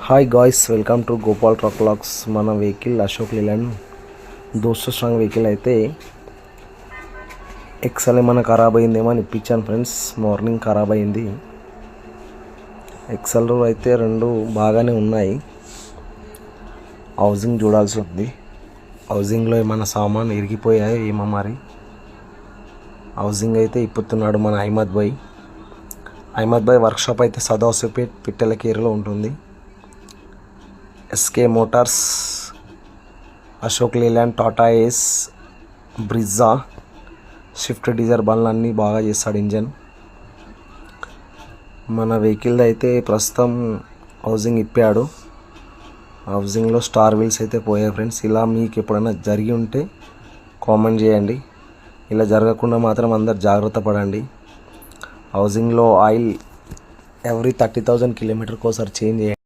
Hi guys, welcome to Gopal truck vlogs. మన vehicle Ashok Leyland 200 strong vehicle అయితే axle ఏమైనా ఖరాబ్ అయిందేమో అని ఇప్పించాను ఫ్రెండ్స్. మార్నింగ్ ఖరాబ్ అయింది. ఎక్సెల్ అయితే రెండు బాగానే ఉన్నాయి. హౌసింగ్ చూడాల్సి ఉంది. హౌసింగ్లో ఏమైనా సామాన్ ఇరిగిపోయాయో ఏమో మరి. హౌసింగ్ అయితే ఇప్పుతున్నాడు మన అహ్మద్ భాయ్ వర్క్షాప్ అయితే సదాసిపేట్ పిట్టలకేరులో ఉంటుంది. SK motors, Ashok Leyland, Tata Ace, Brezza, Swift Dzire బండ్లన్నీ బాగా చేస్తాడు ఇంజన్. మన వెహికల్ అయితే ప్రస్తుతం హౌసింగ్ ఇప్పాడు. హౌసింగ్లో స్టార్ వీల్స్ అయితే పోయాయి ఫ్రెండ్స్. ఇలా మీకు ఎప్పుడైనా జరిగి ఉంటే కామెంట్ చేయండి. ఇలా జరగకుండా మాత్రం అందరు జాగ్రత్త పడండి. హౌసింగ్లో ఆయిల్ ఎవ్రీ 30,000 కిలోమీటర్కి ఒకసారి చేంజ్ చేయండి.